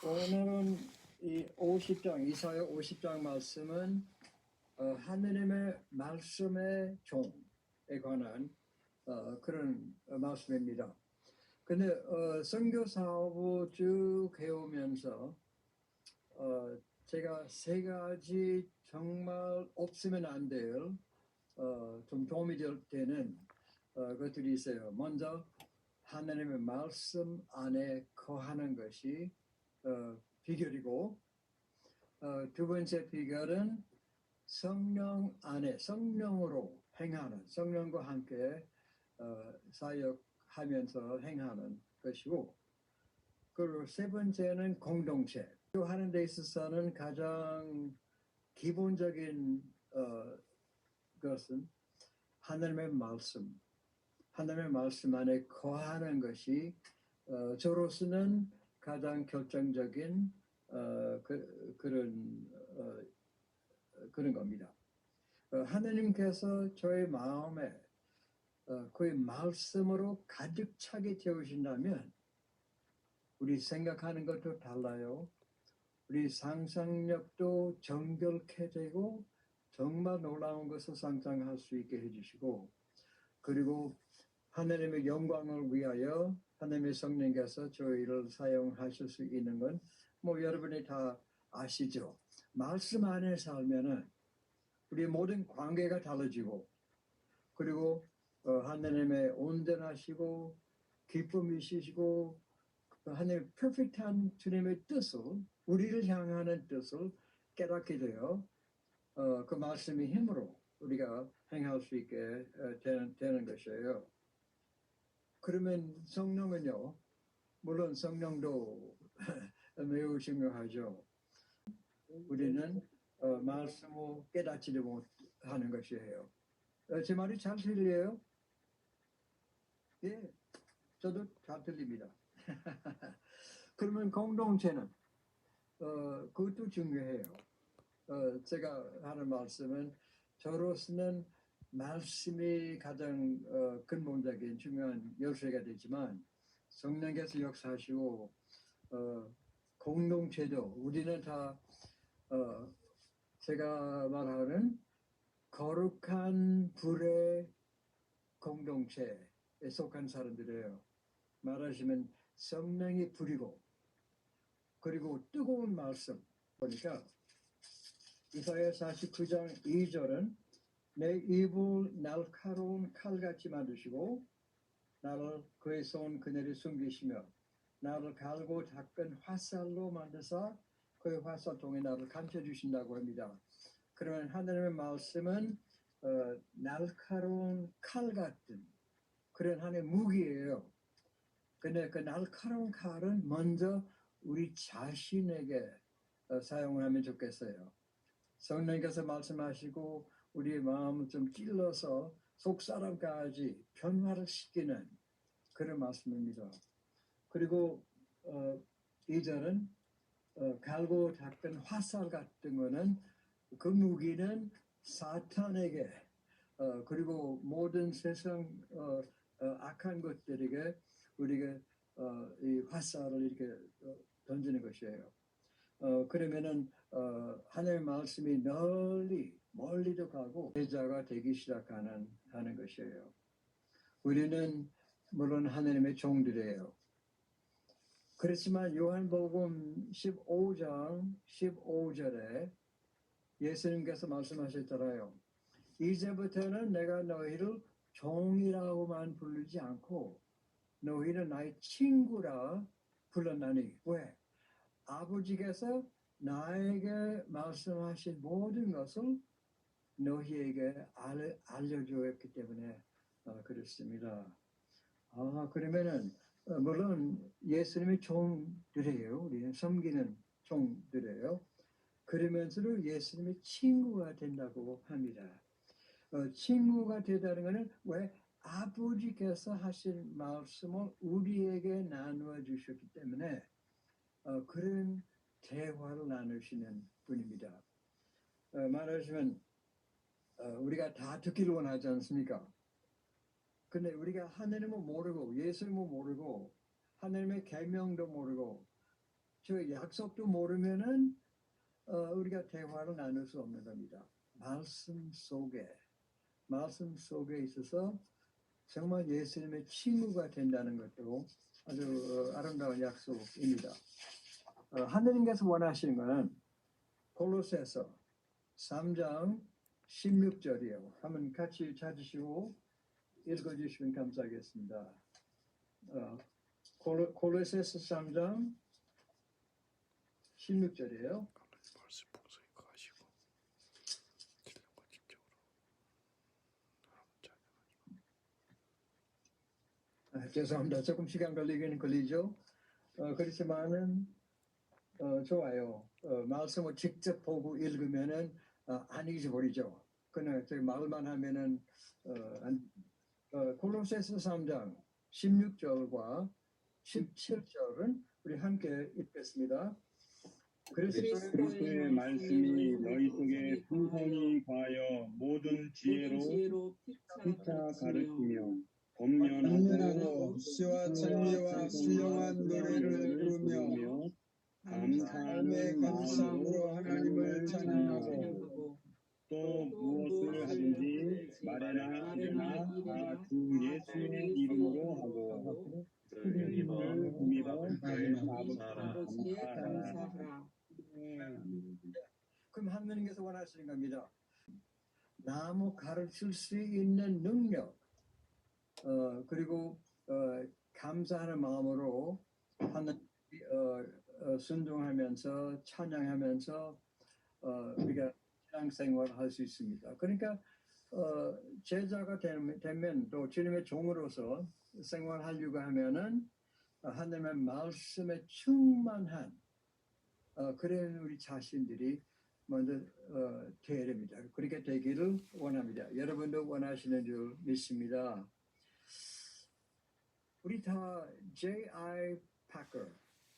오늘은 이 50장, 이사야 50장 말씀은 하느님의 말씀의 종에 관한 그런 말씀입니다. 근데 선교 사업을 쭉 해오면서 제가 세 가지 정말 없으면 안 될 좀 도움이 되는 것들이 있어요. 먼저 하나님의 말씀 안에 거하는 것이 비결이고, 두 번째 비결은 성령 안에 성령으로 행하는, 성령과 함께 사역하면서 행하는 것이고, 그리고 세 번째는 공동체. 하는 데 있어서는 가장 기본적인 것은 하나님의 말씀 안에 거하는 것이 저로서는 가장 결정적인 그런 겁니다. 하나님께서 저의 마음에 그의 말씀으로 가득 차게 채우신다면 우리 생각하는 것도 달라요. 우리 상상력도 정결케 되고 정말 놀라운 것을 상상할 수 있게 해주시고, 그리고 하나님의 영광을 위하여 하나님의 성령께서 저희를 사용하실 수 있는 건 여러분이 다 아시죠. 말씀 안에 살면은 우리 모든 관계가 달라지고, 그리고 하나님의 온전하시고 기쁨이시고 하나님의 퍼펙트한 주님의 뜻을, 우리를 향하는 뜻을 깨닫게 되어 그 말씀의 힘으로 우리가 행할 수 있게 되는 것이에요. 그러면 성령은요, 물론 성령도 매우 중요하죠. 우리는 말씀을 깨닫지도 못하는 것이에요. 제 말이 잘 들려요? 예, 저도 잘 들립니다. 그러면 공동체는 그것도 중요해요. 제가 하는 말씀은 저로서는 말씀이 가장 근본적인 중요한 열쇠가 되지만 성령께서 역사하시고 공동체도 우리는 다 제가 말하는 거룩한 불의 공동체에 속한 사람들이에요. 말하시면 성령이 불이고 그리고 뜨거운 말씀 보니까 이사야 49장 2절은 내 입을 날카로운 칼같이 만드시고 나를 그의 손 그늘에 숨기시며 나를 갈고 닦은 화살로 만드사 그의 화살통에 나를 감춰주신다고 합니다. 그러면 하나님의 말씀은 날카로운 칼 같은 그런 하나의 무기예요. 근데 그 날카로운 칼은 먼저 우리 자신에게 사용을 하면 좋겠어요. 성령께서 말씀하시고 우리의 마음을 좀 찔러서 속사람까지 변화를 시키는 그런 말씀입니다. 그리고 2절은 갈고 닦은 화살 같은 거는 그 무기는 사탄에게 그리고 모든 세상 악한 것들에게 우리가 이 화살을 이렇게 던지는 것이에요. 그러면은 하나님의 말씀이 멀리도 가고 제자가 되기 시작하는 것이에요. 우리는 물론 하나님의 종들이에요. 그렇지만 요한복음 15장 15절에 예수님께서 말씀하셨잖아요. 이제부터는 내가 너희를 종이라고만 부르지 않고 너희는 나의 친구라 불렀나니. 왜? 아버지께서 나에게 말씀하신 모든 것을 너희에게 알려주었기 때문에 그렇습니다. 그러면은 물론 예수님의 종들이에요. 우리는 섬기는 종들이에요. 그러면서도 예수님의 친구가 된다고 합니다. 친구가 되다는 것은 왜? 아버지께서 하신 말씀을 우리에게 나누어 주셨기 때문에 그런 대화를 나누시는 분입니다. 말하자면 우리가 다 듣기를 원하지 않습니까? 근데 우리가 하나님을 모르고 예수님을 모르고 하나님의 계명도 모르고 저 약속도 모르면은 우리가 대화를 나눌 수 없는 겁니다. 말씀 속에 있어서 정말 예수님의 친구가 된다는 것도 아주 아름다운 약속입니다. 하느님께서 원하시는 것은 골로새서 3장 16절이에요. 한번 같이 찾으시고 읽어주시면 감사하겠습니다. 골로새서 3장 16절이에요. 말씀 봉사에 가시고 신령과 직적으로 죄송합니다. 조금 시간 걸리긴 걸리죠. 그렇지만은 좋아요. 말씀을 직접 보고 읽으면은 안 잊어버리죠. 그냥 저희 말만 하면은 골로새서 3장 16절과 17절은 우리 함께 읽겠습니다. 그리스도의 말씀이 너희 속에 풍성히 과하여 모든 지혜로 피차 가르치며 권면하고 시와 찬미와 신령한 노래를 부르며 감사함의 감사함으로 하나님을 찬양하고 또 무엇을 하든지 말에나 일에나 다 주 예수의 이름으로 하고 하나님을 믿어 아버지께 감사하라. 그럼 하느님께서 원하시는 겁니다. 나무 가르칠 수 있는 능력, 그리고 감사하는 마음으로 하는 순종하면서 찬양하면서 우리가 신앙생활을 할 수 있습니다. 그러니까 제자가 되면 또 주님의 종으로서 생활하려고 하면은 하나님의 말씀에 충만한 그런 우리 자신들이 먼저 되어야 됩니다. 그렇게 되기를 원합니다. 여러분도 원하시는 줄 믿습니다. 우리 다 J.I. Packer,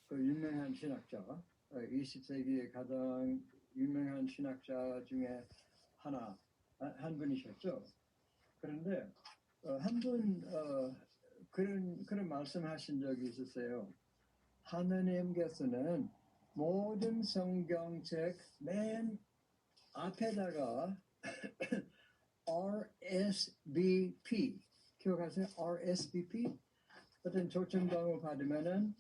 그 유명한 신학자, 20세기의 가장 유명한 신학자 중에 한 분이셨죠. 그런데 한 분 그런 말씀하신 적이 있었어요. 하느님께서는 모든 성경책 맨 앞에다가 RSVP 기억하세요? RSVP 어떤 초청장을 받으면은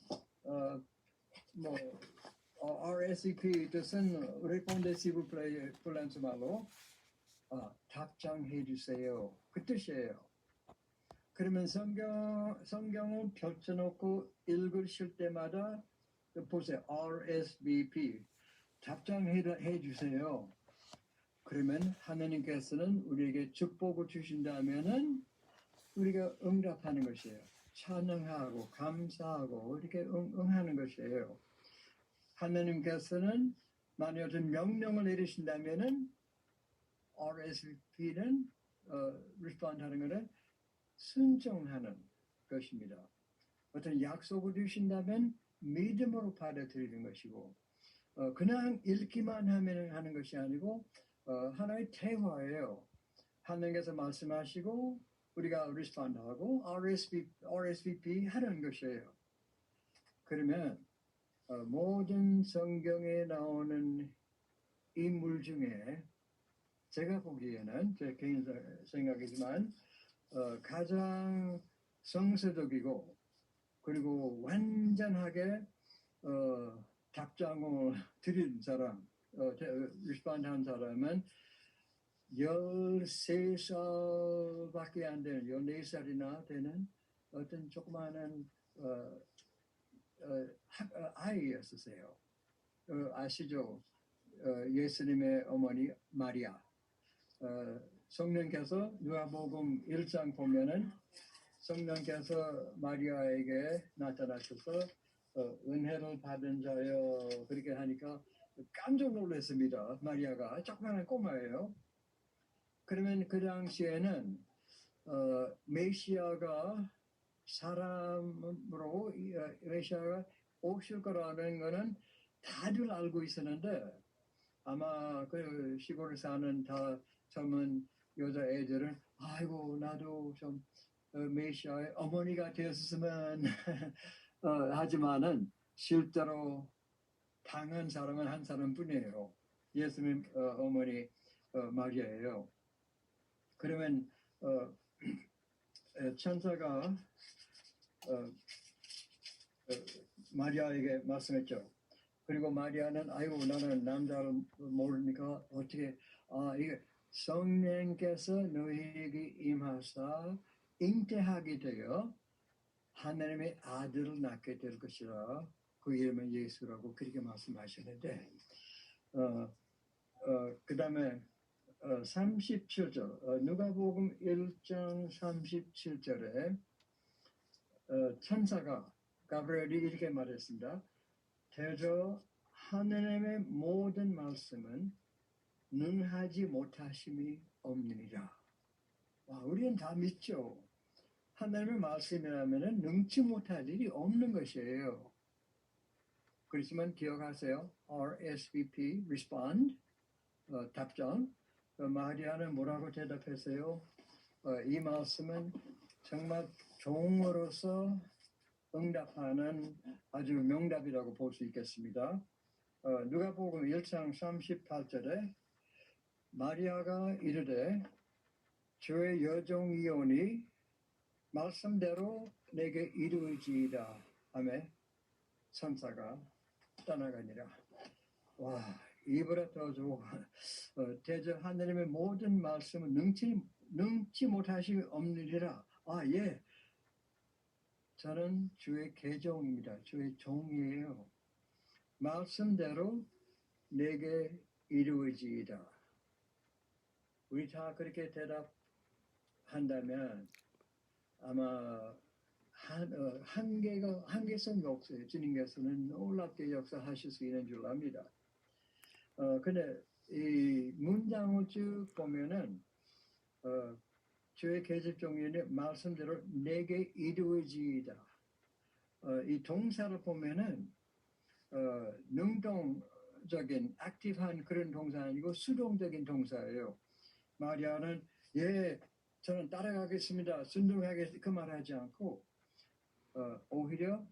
RSVP 뜻은 Répondez-vous 플란스 말로 답장해 주세요. 그 뜻이에요. 그러면 성경을 펼쳐놓고 읽으실 때마다 보세요. RSVP 답장해 주세요. 그러면 하나님께서는 우리에게 축복을 주신다면은 우리가 응답하는 것이에요. 찬양하고 감사하고 이렇게 응하는 것이에요. 하나님께서는 만약 어떤 명령을 내리신다면은 RSVP는 respond하는 것은 순종하는 것입니다. 어떤 약속을 주신다면 믿음으로 받아들이는 것이고 그냥 읽기만 하는 것이 아니고 하나의 대화예요. 하나님께서 말씀하시고 우리가 respond하고 RSVP 하는 것이에요. 그러면 모든 성경에 나오는 인물 중에 제가 보기에는 제 개인 생각이지만 가장 성서적이고 그리고 완전하게 답장을 드린 사람, 리스폰드한 사람은 13살밖에 안 되는 14살이나 되는 어떤 조그마한 아이였었어요. 아시죠? 예수님의 어머니 마리아. 성령께서 누가복음 1장 보면은 성령께서 마리아에게 나타나셔서 은혜를 받은 자여 그렇게 하니까 깜짝 놀랐습니다. 마리아가 조그마한 꼬마예요. 그러면 그 당시에는 메시아가 사람으로 메시아가 오실 거라는 거는 다들 알고 있었는데 아마 그 시골에 사는 다 젊은 여자애들은 아이고 나도 좀 메시아의 어머니가 되었으면 하지만은 실제로 당한 사람은 한 사람뿐이에요. 예수님 어머니 마리아예요. 그러면 천사가 마리아에게 말씀했죠. 그리고 마리아는 아이고 나는 남자를 모르니까 어떻게 이게 성령께서 너희에게 임하사 잉태하게 되어 하나님의 아들을 낳게 될 것이라 그 이름은 예수라고 그렇게 말씀하셨는데 그 다음에 37절 누가복음 1장 37절에 천사가 가브리엘이 이렇게 말했습니다. 대저 하나님의 모든 말씀은 능하지 못하심이 없느니라. 우리는 다 믿죠. 하나님의 말씀이라면 능치 못할 일이 없는 것이에요. 그렇지만 기억하세요. RSVP, respond, 답장. 마리아는 뭐라고 대답했어요? 이 말씀은 정말 종으로서 응답하는 아주 명답이라고 볼 수 있겠습니다. 누가복음 1장 38절에 마리아가 이르되 주의 여종이오니 말씀대로 내게 이루어지이다 하며 천사가 떠나가니라. 이보다 더 좋은 대저 하나님의 모든 말씀은 능치 못하심이 없느니라. 예. 저는 주의 계종입니다. 주의 종이에요. 말씀대로 내게 이루어지이다. 우리 다 그렇게 대답한다면 아마 한계성이 없어요. 주님께서는 놀랍게 역사하실 수 있는 줄 압니다. 근데 이 문장을 쭉 보면은 주의 계집 종이니 말씀대로 내게 이루어지이다. 이 동사를 보면은 능동적인 액티브한 그런 동사 아니고 수동적인 동사예요. 마리아는 저는 따라가겠습니다. 순종하겠습니다. 그 말하지 않고 오히려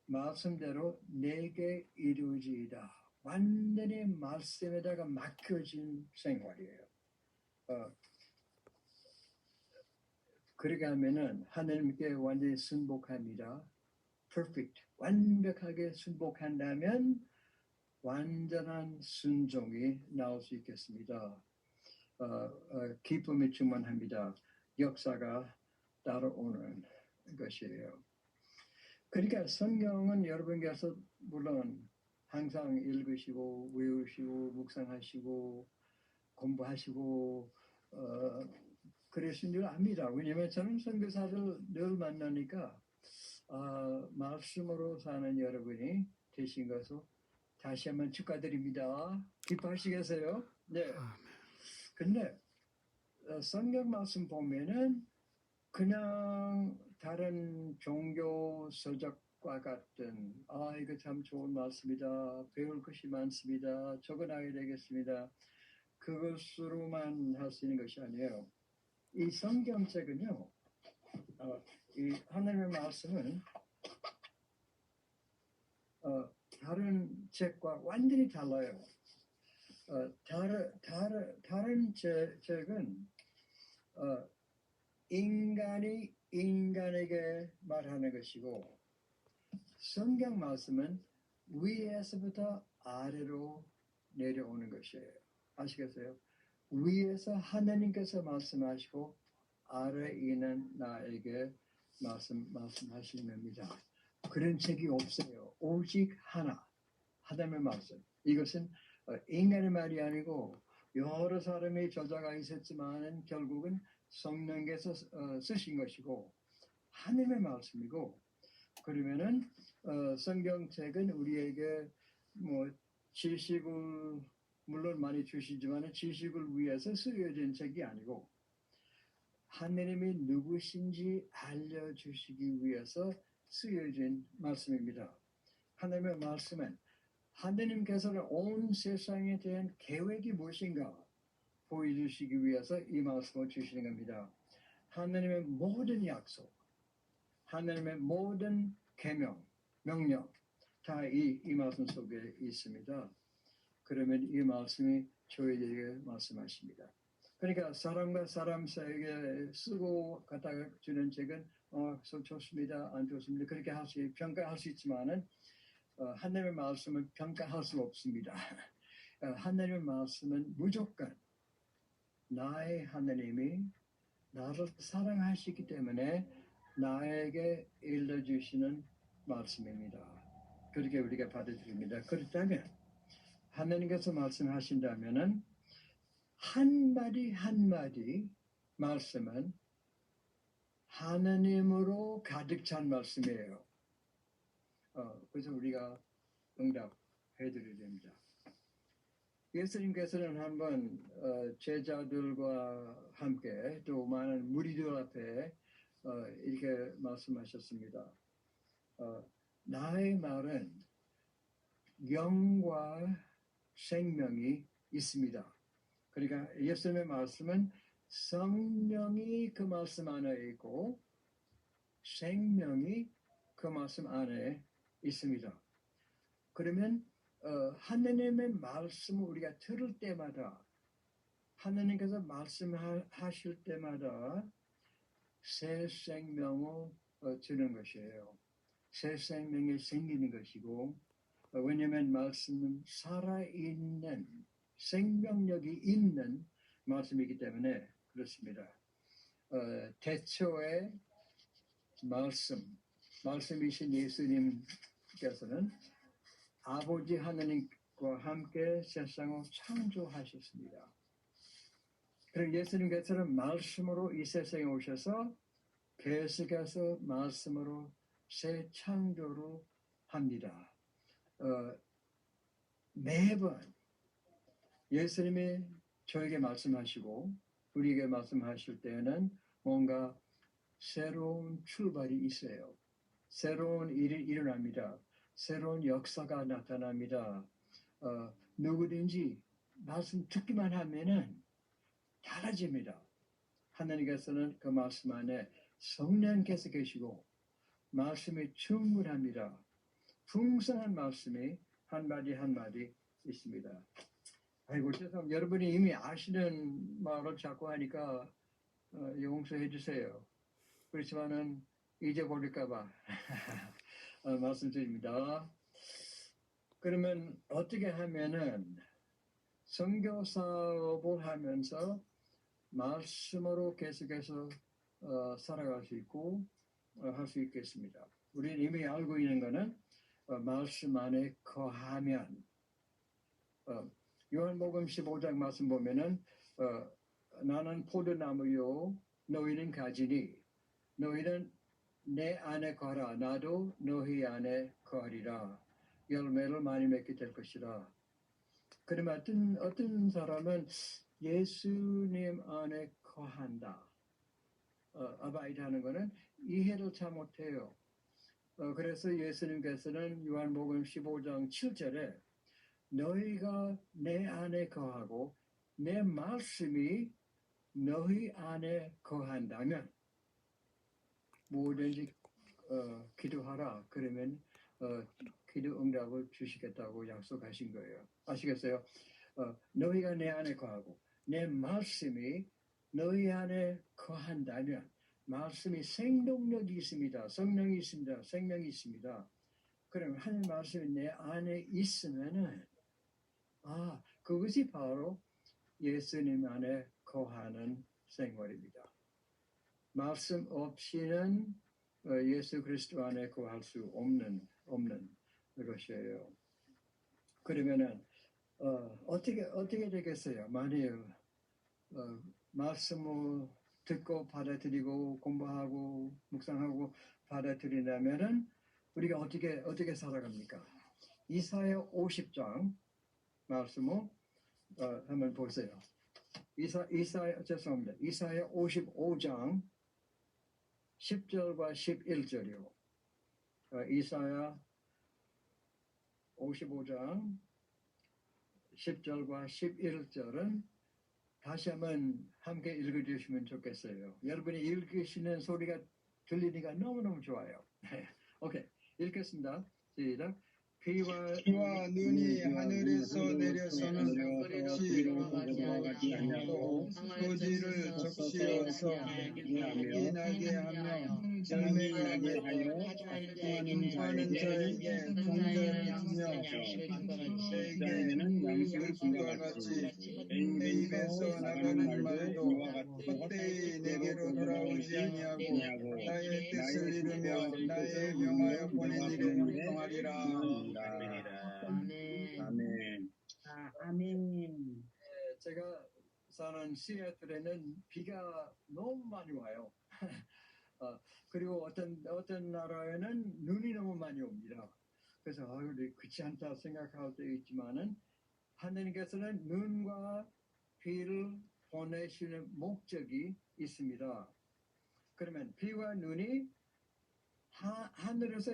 말씀대로 내게 이루어지이다. 완전히 말씀에다가 맡겨진 생활이에요. 그렇게 하면은 하나님께 완전히 순복합니다. perfect, 완벽하게 순복한다면 완전한 순종이 나올 수 있겠습니다. 기쁨이 충만합니다. 역사가 따라오는 것이에요. 그러니까 성경은 여러분께서 물론 항상 읽으시고 외우시고 묵상하시고 공부하시고 그러신 줄 압니다. 왜냐하면 저는 선교사들 늘 만나니까 말씀으로 사는 여러분이 되신 것을 다시 한번 축하드립니다. 기뻐하시겠어요? 네. 근데 성경 말씀 보면은 그냥 다른 종교 서적과 같은 이거 참 좋은 말씀이다. 배울 것이 많습니다. 적어놔야 되겠습니다. 그것으로만 할 수 있는 것이 아니에요. 이 성경책은요. 이 하나님의 말씀은 다른 책과 완전히 달라요. 다른 책은 인간이 인간에게 말하는 것이고 성경 말씀은 위에서부터 아래로 내려오는 것이에요. 아시겠어요? 위에서 하나님께서 말씀하시고 아래에 있는 나에게 말씀하시는 겁니다. 그런 책이 없어요. 오직 하나님의 말씀. 이것은 인간의 말이 아니고 여러 사람의 저자가 있었지만 결국은 성령께서 쓰신 것이고 하나님의 말씀이고 그러면은 성경책은 우리에게 지식을 물론 많이 주시지만 지식을 위해서 쓰여진 책이 아니고 하나님이 누구신지 알려주시기 위해서 쓰여진 말씀입니다. 하나님의 말씀은 하나님께서는 온 세상에 대한 계획이 무엇인가 보여주시기 위해서 이 말씀을 주시는 겁니다. 하나님의 모든 약속, 하나님의 모든 계명, 명령, 다 이 말씀 속에 있습니다. 그러면 이 말씀이 저희에게 말씀하십니다. 그러니까 사람과 사람 사이에 쓰고 갖다 주는 책은 좋습니다, 안 좋습니다. 그렇게 평가할 수 있지만은 하나님의 말씀은 평가할 수 없습니다. 하나님의 말씀은 무조건 나의 하나님이 나를 사랑하시기 때문에 나에게 일러주시는 말씀입니다. 그렇게 우리가 받아들입니다. 그렇다면 하나님께서 말씀하신다면은 한마디 한마디 말씀은 하나님으로 가득 찬 말씀이에요. 그래서 우리가 응답해드려야 됩니다. 예수님께서는 한번 제자들과 함께 또 많은 무리들 앞에 이렇게 말씀하셨습니다. 나의 말은 영과 생명이 있습니다. 그러니까 예수님의 말씀은 성령이 그 말씀 안에 있고 생명이 그 말씀 안에 있습니다. 그러면 하나님의 말씀을 우리가 들을 때마다 하나님께서 말씀하실 때마다 새 생명을 주는 것이에요. 새 생명이 생기는 것이고 왜냐하면 말씀은 살아있는 생명력이 있는 말씀이기 때문에 그렇습니다. 태초의 말씀이신 예수님께서는 아버지 하나님과 함께 세상을 창조하셨습니다. 그리고 예수님께서는 말씀으로 이 세상에 오셔서 계속해서 말씀으로 새 창조를 합니다. 매번 예수님이 저에게 말씀하시고 우리에게 말씀하실 때는 뭔가 새로운 출발이 있어요. 새로운 일이 일어납니다. 새로운 역사가 나타납니다. 누구든지 말씀 듣기만 하면은 달라집니다. 하나님께서는 그 말씀 안에 성령께서 계시고 말씀이 충분합니다. 풍성한 말씀이 한마디 한마디 있습니다. 아이고 죄송합니다. 여러분이 이미 아시는 말을 자꾸 하니까 용서해 주세요. 그렇지만은 잊어버릴까봐 말씀드립니다. 그러면 어떻게 하면은 선교 사업을 하면서 말씀으로 계속해서 살아갈 수 있고 할 수 있겠습니다. 우리는 이미 알고 있는 것은 말씀 안에 거하면 요한복음 15장 말씀 보면은 나는 포도나무요 너희는 가지니 너희는 내 안에 거하라 나도 너희 안에 거하리라 열매를 많이 맺게 될 것이라. 그러면 어떤 사람은 예수님 안에 거한다. 아바이드 하는 것은 이해를 잘 못해요. 그래서 예수님께서는 요한복음 15장 7절에 너희가 내 안에 거하고 내 말씀이 너희 안에 거한다면 뭐든지 기도하라. 그러면 기도 응답을 주시겠다고 약속하신 거예요. 아시겠어요? 너희가 내 안에 거하고 내 말씀이 너희 안에 거한다면 말씀이 생동력이 있습니다. 성령이 있습니다. 생명이 있습니다. 그러면 하나님 말씀이 내 안에 있으면은 그것이 바로 예수님 안에 거하는 생활입니다. 말씀 없이는 예수 그리스도 안에 거할 수 없는 것이에요. 그러면은 어떻게 되겠어요? 만일 말씀을 듣고 받아들이고 공부하고 묵상하고 받아들인다면은 우리가 어떻게 살아갑니까? 이사야 50장 말씀을 한번 보세요. 이사야 55장 10절과 11절이요. 이사야 55장 10절과 11절은 다시 한번 함께 읽어주시면 좋겠어요. 여러분이 읽으시는 소리가 들리니까 너무너무 좋아요. 오케이, 읽겠습니다. 시작. 비와 눈이 하늘에서 내려서는 그리로 가지 아니하고 토지를 적시어서 향이 나게 하며 열매가 맺고 하는 자에게 성전을 주며 자에게는 양식을 준 것 그와 같이 같이 내 내 입에서 입에서 나가는 말도 이와 같이 헛되이 내게로 돌아오지 아니하고 나의 뜻을 이루며 나의 명하여 보낸 일에 형통하리라. 아멘. 아멘. 제가 사는 시애틀에는 비가 너무 많이 와요. 그리고 어떤 나라에는 눈이 너무 많이 옵니다. 그래서 그렇지 않다 생각할 때 있지만은 하나님께서는 눈과 비를 보내시는 목적이 있습니다. 그러면 비와 눈이 하늘에서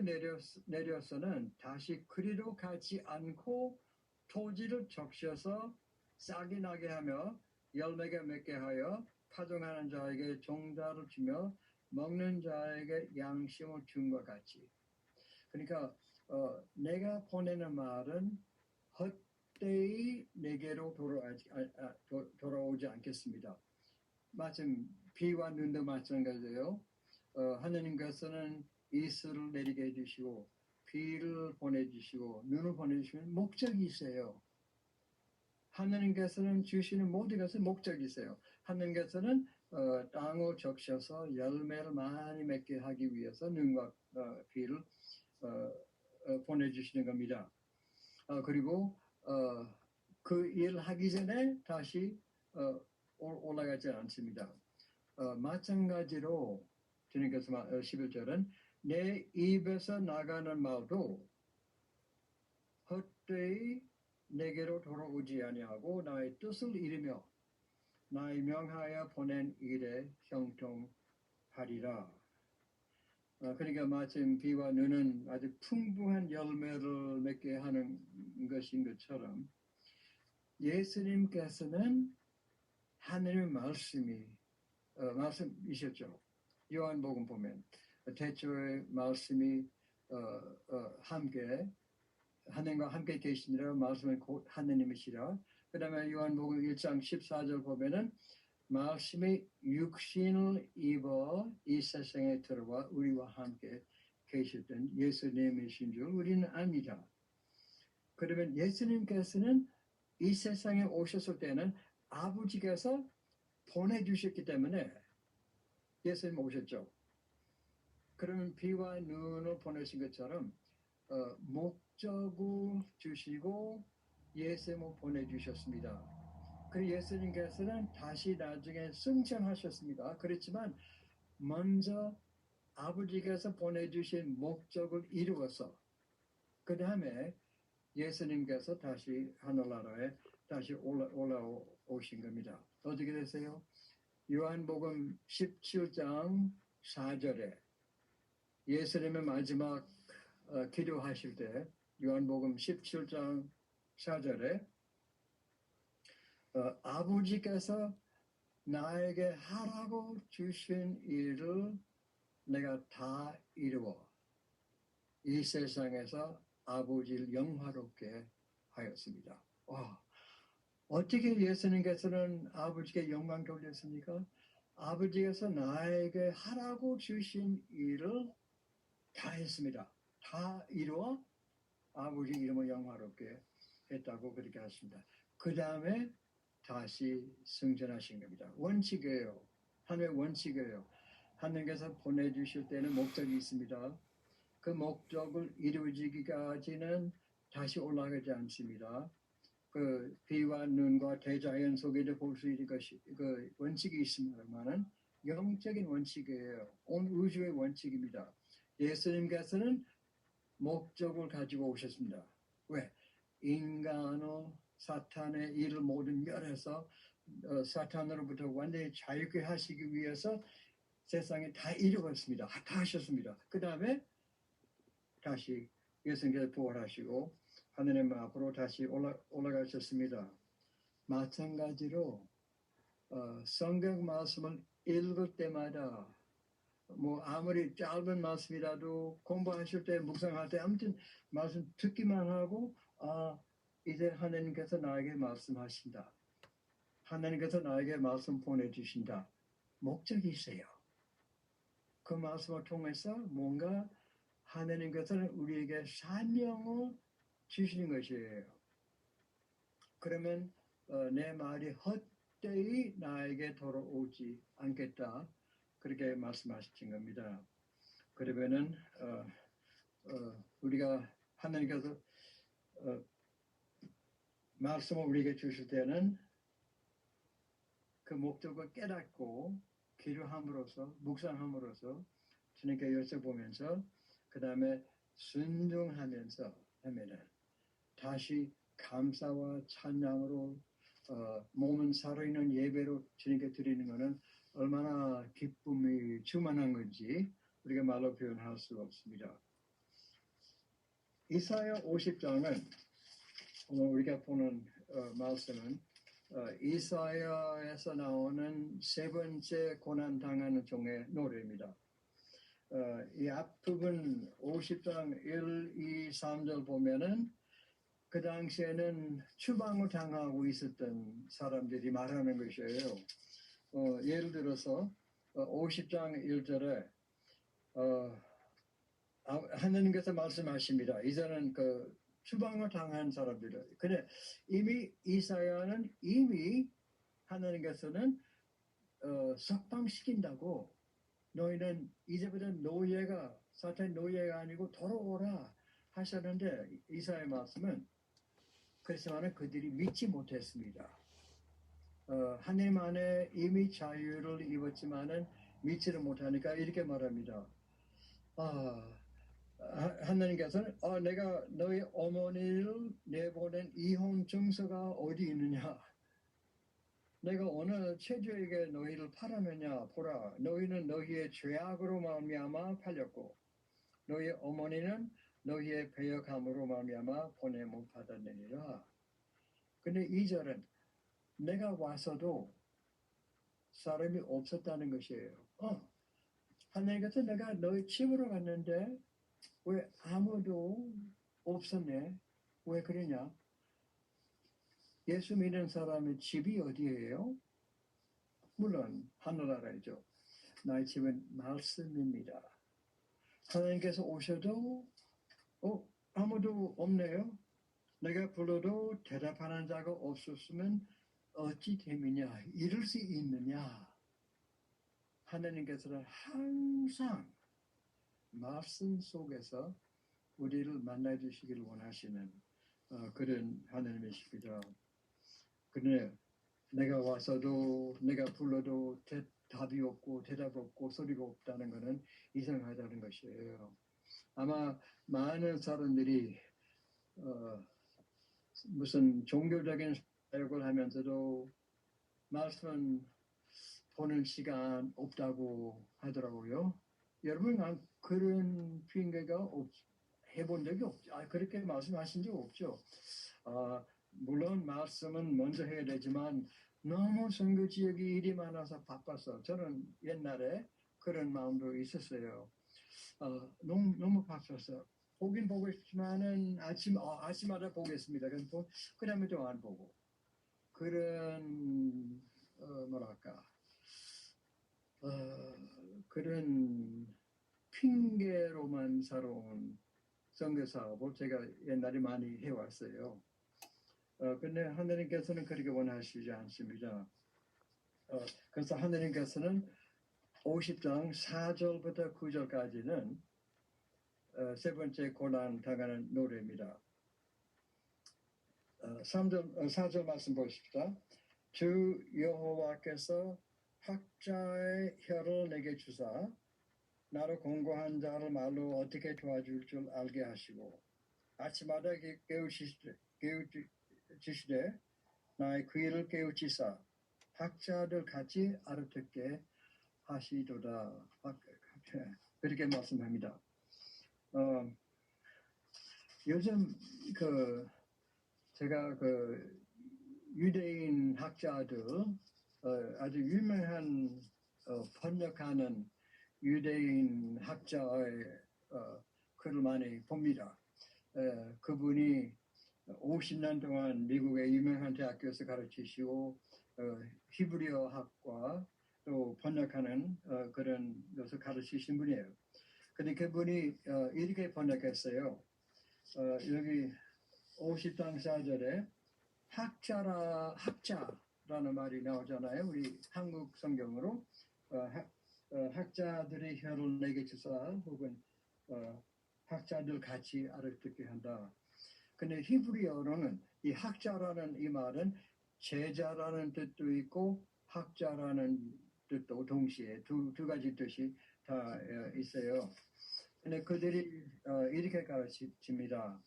내려서는 다시 그리로 가지 않고 토지를 적셔서 싹이 나게 하며 열매가 맺게 하여 파종하는 자에게 종자를 주며 먹는 자에게 양식을 준 것 같이. 그러니까 내가 보내는 말은 헛되이 내게로 돌아오지 않겠습니다. 마침 비와 눈도 마찬가지예요. 하나님께서는 이슬을 내리게 해주시고 비를 보내주시고 눈을 보내주시면 목적이 있어요. 하나님께서는 주시는 모든 것은 목적이 있어요. 하나님께서는 땅을 적셔서 열매를 많이 맺게 하기 위해서 눈과 비를 보내주시는 겁니다. 그리고 그 일 하기 전에 다시 올라가지 않습니다. 마찬가지로 주님께서 11절은 내 입에서 나가는 말도 헛되이 내게로 돌아오지 아니하고 나의 뜻을 이루며 나의 명하여 보낸 일에 형통하리라. 그러니까 마침 비와 눈은 아주 풍부한 열매를 맺게 하는 것인 것처럼 예수님께서는 하나님의 말씀이셨죠. 요한복음 보면 태초에 말씀이 함께 하나님과 함께 계시니라 말씀은 곧 하나님이시라. 그 다음에 요한복음 1장 14절 보면은 말씀이 육신을 입어 이 세상에 들어와 우리와 함께 계셨던 예수님이신 줄 우리는 압니다. 그러면 예수님께서는 이 세상에 오셨을 때는 아버지께서 보내주셨기 때문에 예수님 오셨죠. 그러면 비와 눈을 보내신 것처럼 목적을 주시고 예수님을 보내주셨습니다. 그리고 예수님께서는 다시 나중에 승천하셨습니다. 그렇지만 먼저 아버지께서 보내주신 목적을 이루어서 그 다음에 예수님께서 다시 하늘나라에 다시 올라오신 겁니다. 어떻게 되세요? 요한복음 17장 4절에 예수님의 마지막 기도하실 때 요한복음 17장 4절에 아버지께서 나에게 하라고 주신 일을 내가 다 이루어 이 세상에서 아버지를 영화롭게 하였습니다. 와, 어떻게 예수님께서는 아버지께 영광 돌렸습니까? 아버지께서 나에게 하라고 주신 일을 다 했습니다. 다 이루어 아버지 이름을 영화롭게 했다고 그렇게 하십니다. 그 다음에 다시 승천하신 겁니다. 원칙이에요. 하나님의 원칙이에요. 하나님께서 보내주실 때는 목적이 있습니다. 그 목적을 이루어지기까지는 다시 올라가지 않습니다. 그 비와 눈과 대자연 속에도 볼 수 있는 것이 그 원칙이 있습니다만은 영적인 원칙이에요. 온 우주의 원칙입니다. 예수님께서는 목적을 가지고 오셨습니다. 왜? 인간을 사탄의 일을 모든 멸해서 사탄으로부터 완전히 자유케 하시기 위해서 세상에 다 이루었습니다. 다 하셨습니다. 그 다음에 다시 예수님께서 부활하시고 하느님 앞으로 다시 올라가셨습니다. 마찬가지로 성경 말씀을 읽을 때마다 뭐 아무리 짧은 말씀이라도 공부하실 때 묵상할 때 아무튼 말씀 듣기만 하고 이제 하나님께서 나에게 말씀하신다. 하나님께서 나에게 말씀 보내주신다. 목적이 있어요. 그 말씀을 통해서 뭔가 하나님께서는 우리에게 사명을 주시는 것이에요. 그러면 내 말이 헛되이 나에게 돌아오지 않겠다. 그렇게 말씀하신 겁니다. 그러면은 우리가 하나님께서 말씀을 우리에게 주실 때는 그 목적을 깨닫고 기도함으로써 묵상함으로써 주님께 여쭤보면서 그 다음에 순종하면서 하면은 다시 감사와 찬양으로 몸은 살아있는 예배로 주님께 드리는 것은 얼마나 기쁨이 충만한 건지 우리가 말로 표현할 수가 없습니다. 이사야 50장은 오늘 우리가 보는 말씀은 이사야에서 나오는 세 번째 고난 당하는 종의 노래입니다. 이 앞부분 50장 1, 2, 3절 보면은 그 당시에는 추방을 당하고 있었던 사람들이 말하는 것이에요. 예를 들어서 50장 1절에 하나님께서 말씀하십니다. 이제는 그 추방을 당한 사람들. 근데 이미 이사야는 이미 하나님께서는 석방시킨다고 너희는 이제부터 노예가 사탄 노예가 아니고 돌아오라 하셨는데 이사야의 말씀은 그렇지만 그들이 믿지 못했습니다. 하나님 안에 이미 자유를 입었지만은 믿지를 못하니까 이렇게 말합니다. 하나님께서는 내가 너희 어머니를 내보낸 이혼 증서가 어디 있느냐? 내가 어느 체주에게 너희를 팔았느냐? 보라, 너희는 너희의 죄악으로 말미암아 팔렸고 너희 어머니는 너희의 배역함으로 말미암아 보냄을 받았느니라. 근데 2절은 내가 와서도 사람이 없었다는 것이에요. 하나님께서 내가 너희 집으로 갔는데 왜 아무도 없었네? 왜 그러냐? 예수 믿는 사람의 집이 어디예요? 물론 하늘나라이죠. 나의 집은 말씀입니다. 하나님께서 오셔도 아무도 없네요. 내가 불러도 대답하는 자가 없었으면 어찌 됨이냐? 이럴 수 있느냐? 하나님께서는 항상 말씀 속에서 우리를 만나주시기를 원하시는 그런 하나님이십니다. 그런데 내가 와서도 내가 불러도 답이 없고 대답 없고 소리가 없다는 것은 이상하다는 것이에요. 아마 많은 사람들이 무슨 종교적인 사역을 하면서도 말씀 보는 시간 없다고 하더라고요. 여러분 그런 핑계가 해본 적이 없죠. 그렇게 말씀하신 적 없죠. 물론 말씀은 먼저 해야 되지만 너무 선교 지역이 일이 많아서 바빠서 저는 옛날에 그런 마음도 있었어요. 너무 바빠서 보긴 보고 싶지만은 아침마다 보겠습니다. 그 다음에 또 안 보고 그런 그런 핑계로만 살아온 선교 사업을 제가 옛날에 많이 해왔어요. 근데 하나님께서는 그렇게 원하시지 않습니다. 그래서 하나님께서는 50장 4절부터 9절까지는 세 번째 고난 당하는 노래입니다. 4절 말씀 보십시다. 주 여호와께서 학자의 혀를 내게 주사 나로 공고한 자를 말로 어떻게 도와줄 줄 알게 하시고 아침마다 깨우치시되 나의 귀를 깨우치사 학자들 같이 알아듣게 하시도다. 그렇게 말씀합니다. 요즘 제가 유대인 학자들 아주 유명한 번역하는 유대인 학자의 글을 많이 봅니다. 그분이 50년 동안 미국의 유명한 대학교에서 가르치시고 히브리어학과 또 번역하는 그런 것을 가르치신 분이에요. 근데 그분이 이렇게 번역했어요. 여기 50장 4절에 학자라는 말이 나오잖아요. 우리 한국 성경으로 학자들의 혀를 내게 주사 혹은 학자들 같이 알아듣게 한다. 근데 히브리어로는 이 학자라는 이 말은 제자라는 뜻도 있고 학자라는 뜻도 동시에 두 가지 뜻이 다 있어요. 근데 그들이 이렇게 가르칩니다.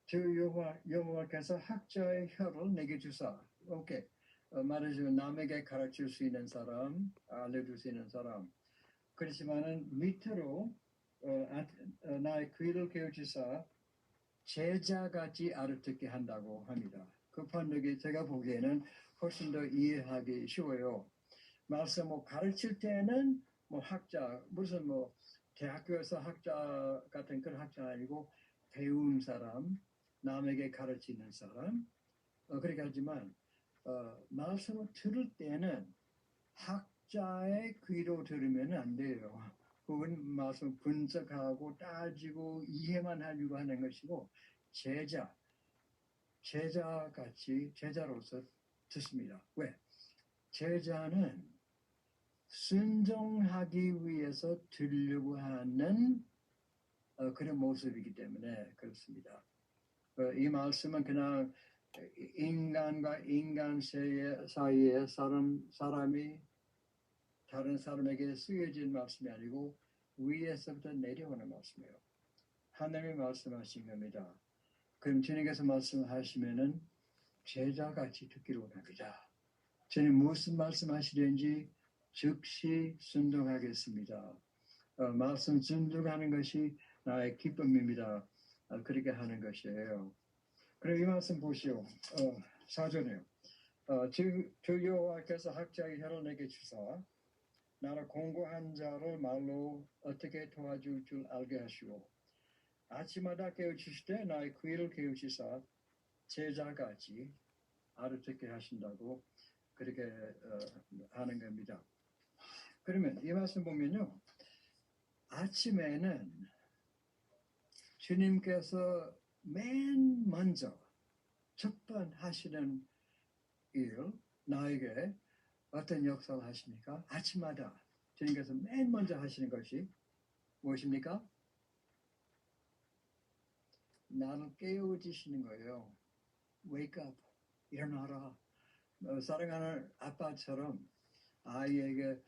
주 여호와께서 학자의 혀를 내게 주사. 오케이. 말하자면 남에게 가르칠 수 있는 사람, 알려줄 수 있는 사람. 그렇지만은 밑으로 나의 귀를 깨우치사 제자같이 알아듣게 한다고 합니다. 그 번역이 제가 보기에는 훨씬 더 이해하기 쉬워요. 말씀 가르칠 때는 학자 무슨 대학교에서 학자 같은 그런 학자 아니고 배운 사람, 남에게 가르치는 사람 그렇게 하지만 말씀을 들을 때는 학자의 귀로 들으면 안 돼요. 그건 말씀 분석하고 따지고 이해만 하려고 하는 것이고 제자같이 제자로서 듣습니다. 왜? 제자는 순종하기 위해서 들으려고 하는 그런 모습이기 때문에 그렇습니다. 이 말씀은 그냥 인간과 인간 사이에 사람이 다른 사람에게 쓰여진 말씀이 아니고 위에서부터 내려오는 말씀이에요. 하나님이 말씀하신 겁니다. 그럼 주님께서 말씀하시면은 제자같이 듣기로 원합니다. 주님 무슨 말씀하시든지 즉시 순종하겠습니다. 말씀 순종하는 것이 나의 기쁨입니다. 그렇게 하는 것이에요. 그럼 이 말씀 보시오. 4절이에요. 주 여호와께서 학자의 혀를 내게 주사 나를 공고한 자를 말로 어떻게 도와줄 줄 알게 하시고 아침마다 깨우치실 때 나의 귀를 깨우치사 제자같이 알아듣게 하신다고 그렇게 하는 겁니다. 그러면 이 말씀 보면요. 아침에는 주님께서 맨 먼저 첫 번 하시는 일, 나에게 어떤 역사를 하십니까? 아침마다 주님께서 맨 먼저 하시는 것이 무엇입니까? 나를 깨워주시는 거예요. Wake up, 일어나라. 사랑하는 아빠처럼 아이에게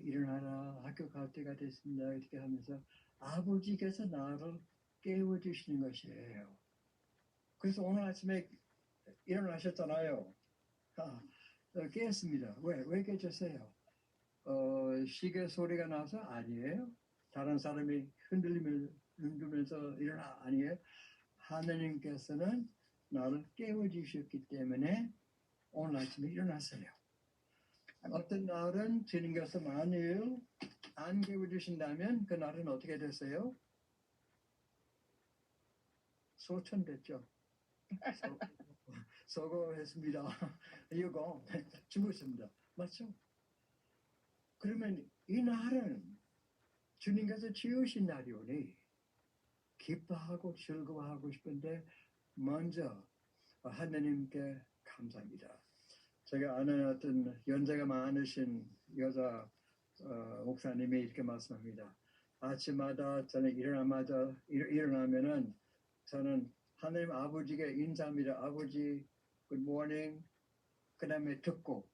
일어나라, 학교 갈 때가 됐습니다. 이렇게 하면서 아버지께서 나를 깨워주시는 것이에요. 그래서 오늘 아침에 일어나셨잖아요. 깼습니다. 왜 깨졌어요? 시계 소리가 나서 아니에요. 다른 사람이 흔들면서 일어나 아니에요. 하나님께서는 나를 깨워주셨기 때문에 오늘 아침에 일어났어요. 어떤 날은 주님께서 만일 안 깨워주신다면 그 날은 어떻게 됐어요? 소천됐죠. 서거했습니다. 이거 죽었습니다. 맞죠? 그러면 이 날은 주님께서 지으신 날이오니 기뻐하고 즐거워하고 싶은데 먼저 하나님께 감사합니다. 제가 아는 어떤 연세가 많으신 여자 목사님이 이렇게 말씀합니다. 아침마다 저는 일어나면은 저는 하나님 아버지께 인사합니다. 아버지, good morning. 그 다음에 듣고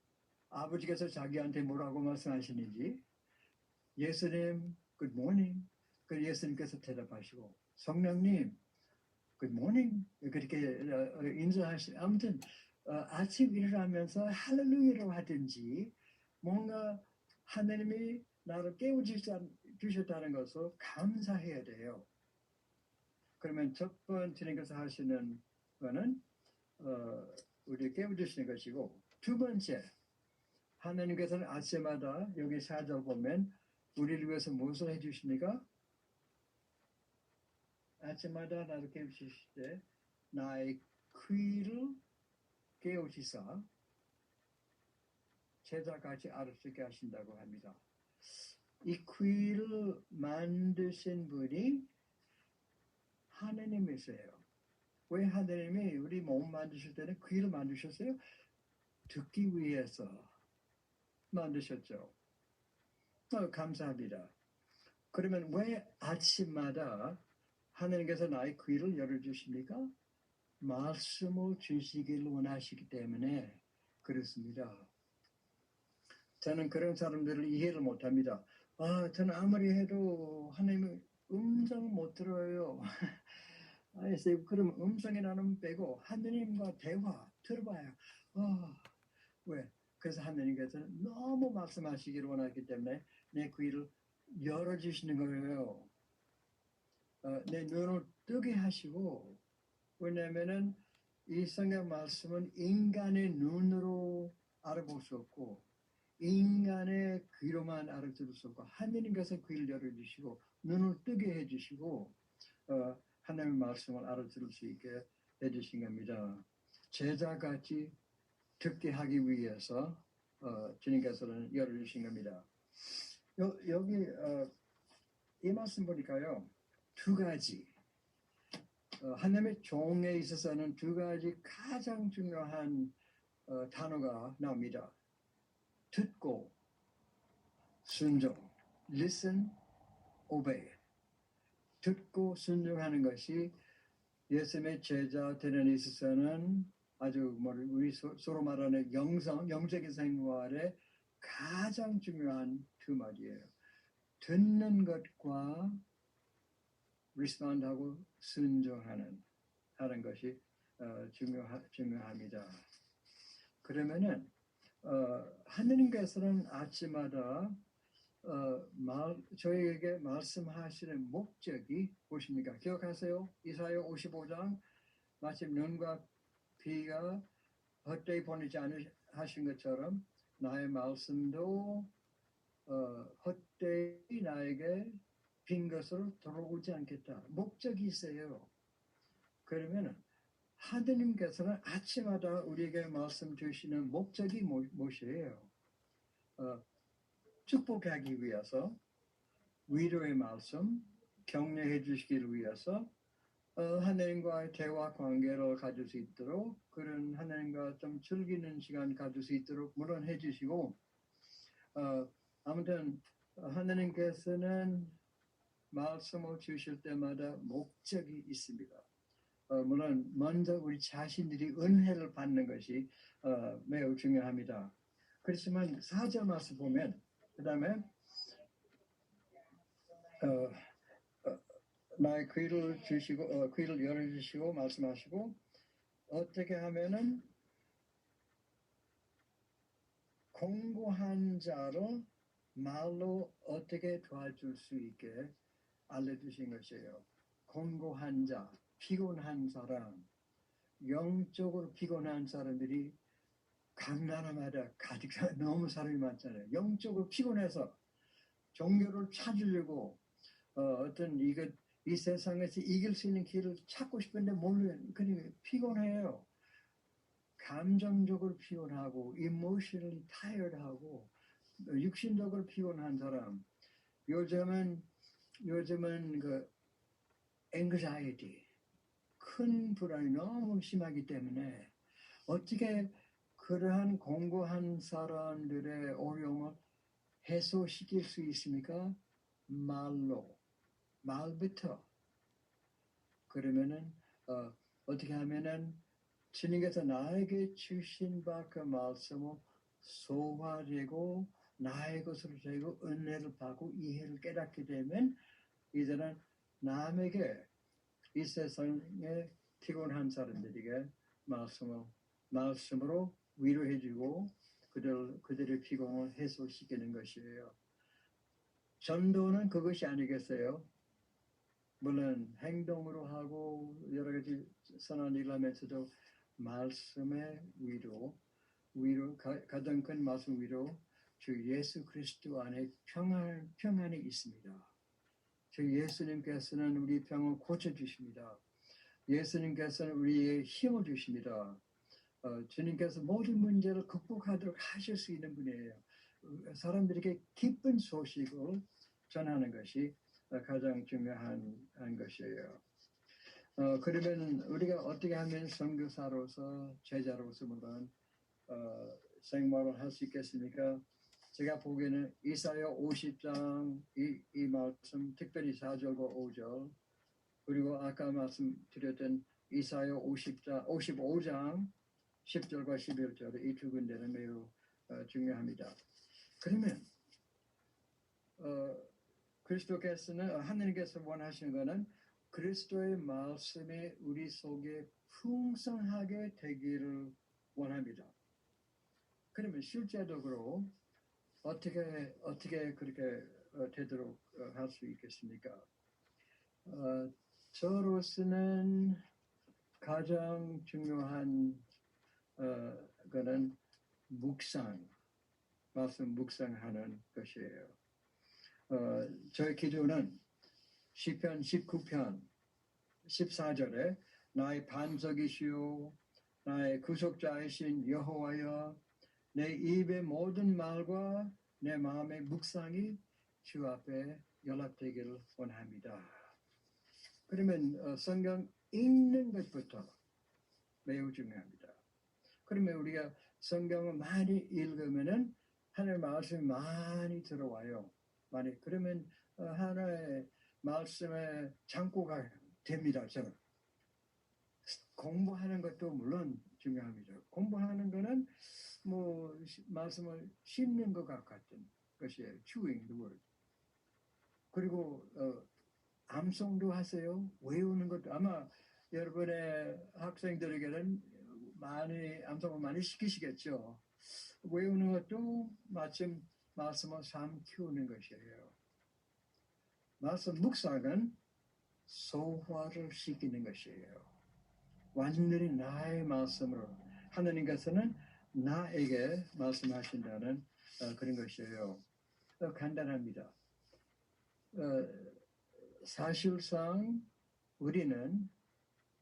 아버지께서 자기한테 뭐라고 말씀하시는지 예수님, good morning. 그 예수님께서 대답하시고 성령님, good morning. 그렇게 인사하시. 아무튼 아침 일어나면서 할렐루야로 하든지 뭔가 하나님이 나를 깨워주셨다는 것을 감사해야 돼요. 그러면 첫 번째 주님께서 하시는 거는 우리 깨워주시는 것이고 두 번째 하나님께서는 아침마다 여기 4절 보면 우리를 위해서 무엇을 해주십니까? 아침마다 나를 깨우치실 때 나의 귀를 깨우치사 제자같이 알을 수 있게 하신다고 합니다. 이 귀를 만드신 분이 하느님이세요. 왜 하느님이 우리 몸 만드실 때는 귀를 만드셨어요? 듣기 위해서 만드셨죠. 감사합니다. 그러면 왜 아침마다 하느님께서 나의 귀를 열어주십니까? 말씀을 주시길 원하시기 때문에 그렇습니다. 저는 그런 사람들을 이해를 못합니다. 저는 아무리 해도 하나님의 음성을 못 들어요. 그럼 음성이라는 빼고 하느님과 대화 들어봐요. 왜? 그래서 하느님께서는 너무 말씀하시기를 원하기 때문에 내 귀를 열어주시는 거예요. 내 눈을 뜨게 하시고, 왜냐면은 이 성경 말씀은 인간의 눈으로 알아볼 수 없고 인간의 귀로만 알아들을 수 없고 하느님께서 귀를 열어주시고 눈을 뜨게 해주시고 하나님의 말씀을 알아들을 수 있게 해주신 겁니다. 제자같이 듣게 하기 위해서 주님께서는 열어주신 겁니다. 여기 이 말씀 보니까요. 두 가지 하나님의 종에 있어서는 두 가지 가장 중요한 단어가 나옵니다. 듣고 순종, listen, obey. 듣고 순종하는 것이 예수님의 제자 되는 데 있어서는 아주 우리 서로 말하는 영적인 생활의 가장 중요한 두 마디예요. 듣는 것과 respond하고 순종하는 것이 중요합니다. 그러면은 하느님께서는 아침마다 저희에게 말씀하시는 목적이 무엇입니까? 기억하세요? 이사야 55장 마침 눈과 귀가 헛되이 보내지 않으신 것처럼 나의 말씀도 헛되이 나에게 빈 것으로 돌아오지 않겠다. 목적이 있어요. 그러면 하느님께서는 아침마다 우리에게 말씀 주시는 목적이 무엇이에요? 축복하기 위해서, 위로의 말씀, 격려해 주시기를 위해서 하나님과의 대화 관계를 가질 수 있도록 그런 하나님과 좀 즐기는 시간 가질 수 있도록 물론 해주시고 아무튼 하나님께서는 말씀을 주실 때마다 목적이 있습니다. 물론 먼저 우리 자신들이 은혜를 받는 것이 매우 중요합니다. 그렇지만 4절 말씀 보면 그 다음에 나의 귀를 주시고 귀를 열어주시고 말씀하시고 어떻게 하면은 공고한 자를 말로 어떻게 도와줄 수 있게 알려주신 것이에요. 공고한 자, 피곤한 사람, 영적으로 피곤한 사람들이 각 나라마다 가득 너무 사람이 많잖아요. 영적으로 피곤해서 종교를 찾으려고 어떤 이 세상에서 이길 수 있는 길을 찾고 싶은데 몰라요. 그러니까 피곤해요. 감정적으로 피곤하고 emotionally tired하고 육신적으로 피곤한 사람. 요즘은 그 anxiety 큰 불안이 너무 심하기 때문에 어떻게 그러한 공고한 사람들의 어려움을 해소시킬 수 있습니까? 말부터. 그러면은 어떻게 하면은 주님께서 나에게 주신 바 그 말씀을 소화되고 나의 것으로 되고 은혜를 받고 이해를 깨닫게 되면 이제는 남에게 이 세상에 피곤한 사람들에게 말씀으로 위로해주고 그들의 피곤을 해소시키는 것이에요. 전도는 그것이 아니겠어요? 물론 행동으로 하고 여러 가지 선한 일을 하면서도 말씀의 위로 가장 큰 말씀 위로 주 예수 그리스도 안에 평안이 있습니다. 주 예수님께서는 우리 병을 고쳐주십니다. 예수님께서는 우리의 힘을 주십니다. 주님께서 모든 문제를 극복하도록 하실 수 있는 분이에요. 사람들에게 기쁜 소식을 전하는 것이 가장 중요한 것이에요. 그러면 우리가 어떻게 하면 선교사로서 제자로서 물론 생활을 할 수 있겠습니까? 제가 보기에는 이사야 50장 이 말씀 특별히 4절과 5절 그리고 아까 말씀드렸던 이사야 55장 10절과 11절 이 두 군데는 매우 중요합니다. 그러면 그리스도께서는 하느님께서 원하시는 것은 그리스도의 말씀이 우리 속에 풍성하게 되기를 원합니다. 그러면 실제적으로 어떻게 그렇게 되도록 할 수 있겠습니까? 저로서는 가장 중요한 거는 말씀 묵상하는 것이에요. 저의 기도는 시편 19편 14절에 나의 반석이시오 나의 구속자이신 여호와여 내 입의 모든 말과 내 마음의 묵상이 주 앞에 연락되기를 원합니다. 그러면 성경 읽는 것부터 매우 중요합니다. 그러면 우리가 성경을 많이 읽으면은 하나님의 말씀이 많이 들어와요. 그러면 하나의 말씀의 창고가 됩니다. 저는 공부하는 것도 물론 중요합니다. 공부하는 거는 뭐 말씀을 씹는 것 같은 것이에요. chewing the word. 그리고 암송도 하세요. 외우는 것도 아마 여러분의 학생들에게는 많이 암송을 많이 시키시겠죠. 외우는 것도 마침 말씀을 삶 키우는 것이에요. 말씀 묵상은 소화를 시키는 것이에요. 완전히 나의 말씀으로 하느님께서는 나에게 말씀하신다는 그런 것이에요. 간단합니다. 사실상 우리는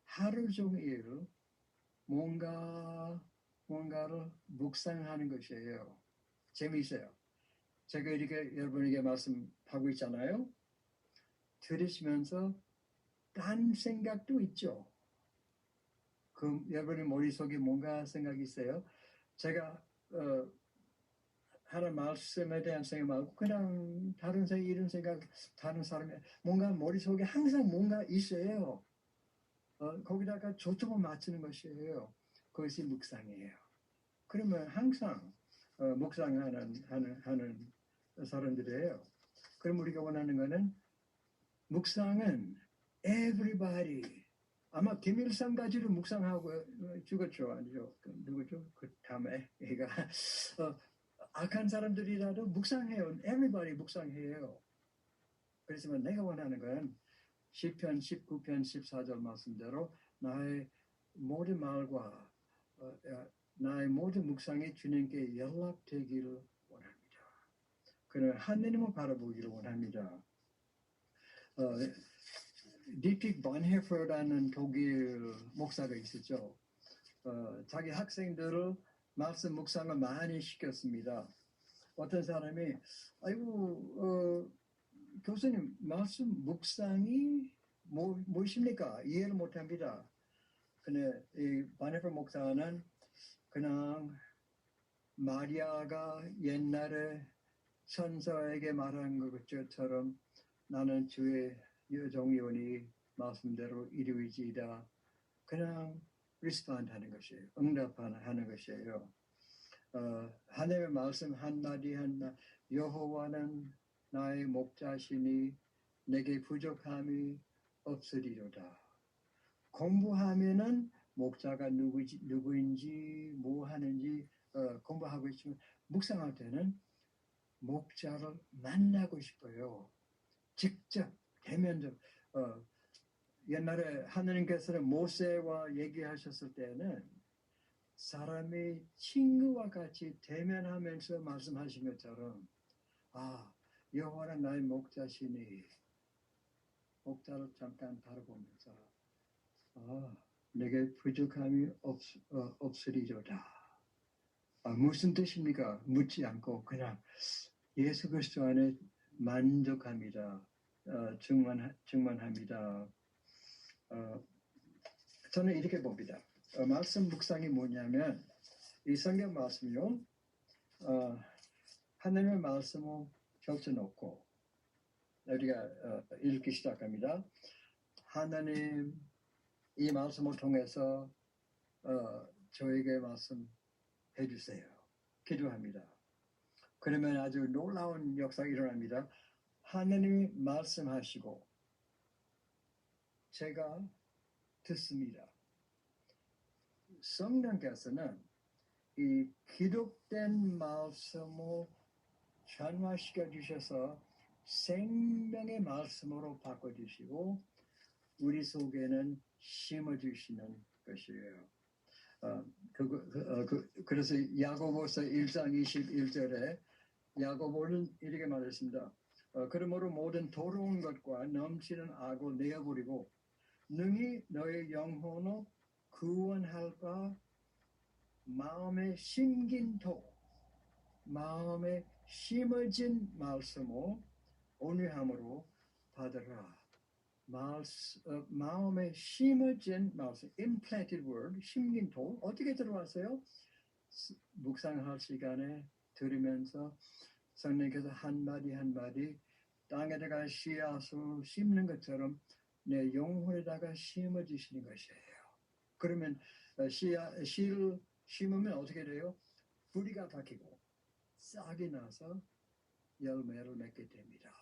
하루 종일 뭔가를 묵상하는 것이에요. 재미있어요. 제가 이렇게 여러분에게 말씀하고 있잖아요. 들으시면서 딴 생각도 있죠. 여러분의 머릿속에 뭔가 생각이 있어요. 제가 하는 말씀에 대한 생각 말고 그냥 다른 생각, 이런 생각, 다른 사람이 뭔가 머릿속에 항상 뭔가 있어요. 거기다가 초점을 맞추는 것이에요. 그것이 묵상이에요. 그러면 항상 묵상하는 사람들이에요. 그럼 우리가 원하는 것은 묵상은 everybody 아마 김일성 가지로 묵상하고 죽었죠. 아니죠. 누구죠? 그 다음에 얘가 악한 사람들이라도 묵상해요. everybody 묵상해요. 그렇지만 내가 원하는 건 시편 19편 14절 말씀대로 나의 모든 말과 나의 모든 묵상이 주님께 연락되기를 원합니다. 그는 하느님을 바라보기를 원합니다. 디트릭 번헤퍼라는 독일 목사가 있었죠. 자기 학생들을 말씀 묵상을 많이 시켰습니다. 어떤 사람이 교수님 말씀 묵상이 무엇입니까? 이해를 못합니다. 근데 이 번헤퍼 목사는 그냥 마리아가 옛날에 천사에게 말한 것처럼 나는 주의 여종이오니 말씀대로 이루어지이다. 그냥 리스폰드 하는 것이에요. 응답하는 것이에요. 하나님의 말씀 한마디 한마디 여호와는 나의 목자시니 내게 부족함이 없으리로다. 공부하면은 목자가 누구인지 뭐 하는지 공부하고 있지만 묵상할 때는 목자를 만나고 싶어요. 직접 대면적 옛날에 하느님께서는 모세와 얘기하셨을 때는 사람의 친구와 같이 대면하면서 말씀하신 것처럼 아, 여호와는 나의 목자시니 목자를 잠깐 바라보면서 내게 부족함이 없으리로다. 무슨 뜻입니까? 묻지 않고 그냥 예수 그리스도 안에 만족합니다. 증만합니다. 저는 이렇게 봅니다. 말씀 묵상이 뭐냐면 이 성경 말씀요. 하나님의 말씀을 펼쳐놓고 우리가 읽기 시작합니다. 하나님 이 말씀을 통해서 저에게 말씀해 주세요. 기도합니다. 그러면 아주 놀라운 역사가 일어납니다. 하나님이 말씀하시고 제가 듣습니다. 성령께서는 이 기록된 말씀을 전화시켜 주셔서 생명의 말씀으로 바꿔주시고 우리 속에는 심어주시는 것이에요. 그래서 야고보서 1장 21절에 야고보는 이렇게 말했습니다. 그러므로 모든 더러운 것과 넘치는 악을 내어버리고 능히 너의 영혼을 구원할 바 마음에 심긴 도 마음에 심어진 말씀을 온유함으로 받으라. 마음에 심어진 말씀, implanted word, 심긴 도 어떻게 들어왔어요? 묵상할 시간에 들으면서 성령께서 한마디 한마디 땅에다가 씨앗을 심는 것처럼 내 영혼에다가 심어주시는 것이에요. 그러면 씨를 심으면 어떻게 돼요? 뿌리가 박히고 싹이 나서 열매를 맺게 됩니다.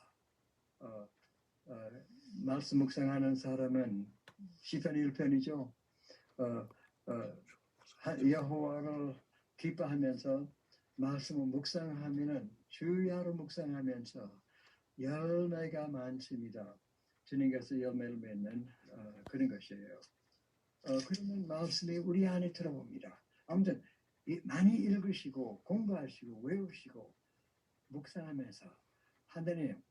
말씀 묵상하는 사람은 시편 1편이죠. 여호와를 기뻐하면서 말씀을 묵상하면은 주야로 묵상하면서 열매가 많습니다. 주님께서 열매를 맺는 그런 것이에요. 그러면 말씀이 우리 안에 들어옵니다. 아무튼 많이 읽으시고 공부하시고 외우시고 묵상하면서 하나님,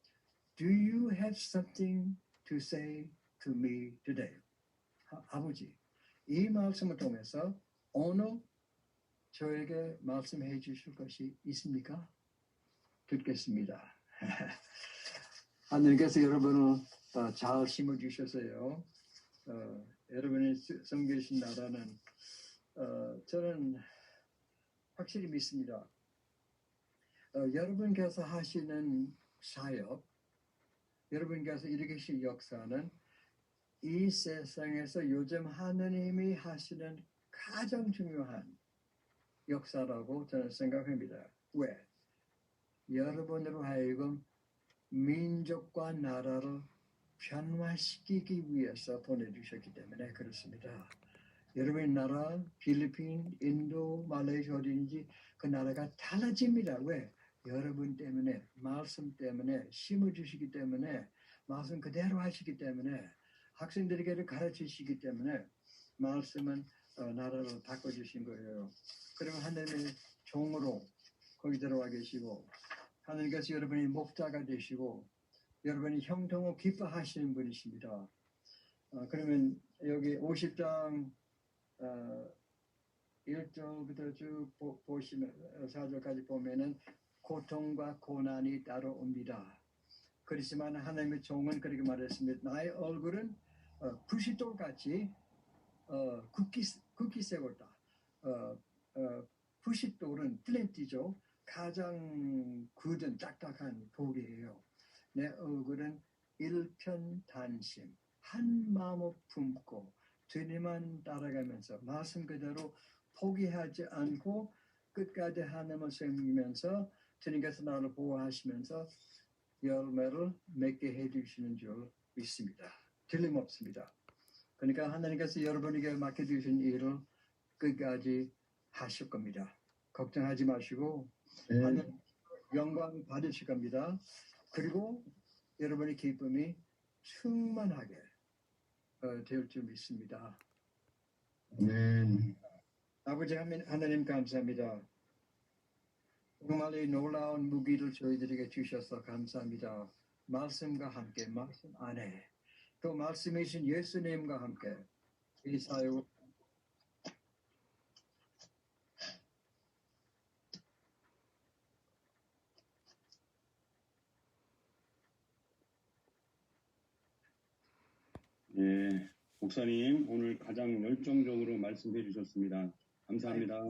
do you have something to say to me today? 아버지, 이 말씀을 통해서 오늘 저에게 말씀해 주실 것이 있습니까? 듣겠습니다. 하나님께서 여러분을 잘 심어주셨어요. 여러분이 섬기신 나라는 저는 확실히 믿습니다. 여러분께서 하시는 사역, 여러분께서 일으키신 역사는 이 세상에서 요즘 하나님이 하시는 가장 중요한 역사라고 저는 생각합니다. 왜? 여러분으로 하여금 민족과 나라를 변화시키기 위해서 보내주셨기 때문에 그렇습니다. 여러분의 나라, 필리핀, 인도, 말레이시아 어디든지 그 나라가 달라집니다. 왜? 여러분 때문에, 말씀 때문에, 심어주시기 때문에, 말씀 그대로 하시기 때문에, 학생들에게 가르치시기 때문에 말씀은 나라를 바꿔주신 거예요. 그러면 하나님의 종으로 거기 들어와 계시고 하나님께서 여러분이 목자가 되시고 여러분이 형통을 기뻐하시는 분이십니다. 그러면 여기 50장 1절부터 쭉 보시면 4절까지 보면은 고통과 고난이 따라옵니다. 그렇지만 하나님의 종은 그렇게 말했습니다. 나의 얼굴은 부싯돌같이 굳기 세웠다. 부싯돌은 플랜티죠. 가장 굳은 딱딱한 돌이에요. 내 얼굴은 일편단심, 한 마음을 품고 주님만 따라가면서 말씀 그대로 포기하지 않고 끝까지 하나님을 섬기면서 주님께서 나를 보호하시면서 열매를 맺게 해주시는 줄 믿습니다. 틀림없습니다. 그러니까 하나님께서 여러분에게 맡겨주신 일을 끝까지 하실 겁니다. 걱정하지 마시고 하나님 영광 받으실 겁니다. 그리고 여러분의 기쁨이 충만하게 될 줄 믿습니다. 아멘. 아버지 하나님 감사합니다. 정말 이 놀라운 무기를 저희들에게 주셔서 감사합니다. 말씀과 함께 말씀 안에 또 말씀이신 예수님과 함께 이 사역 예, 목사님 오늘 가장 열정적으로 말씀해 주셨습니다. 감사합니다.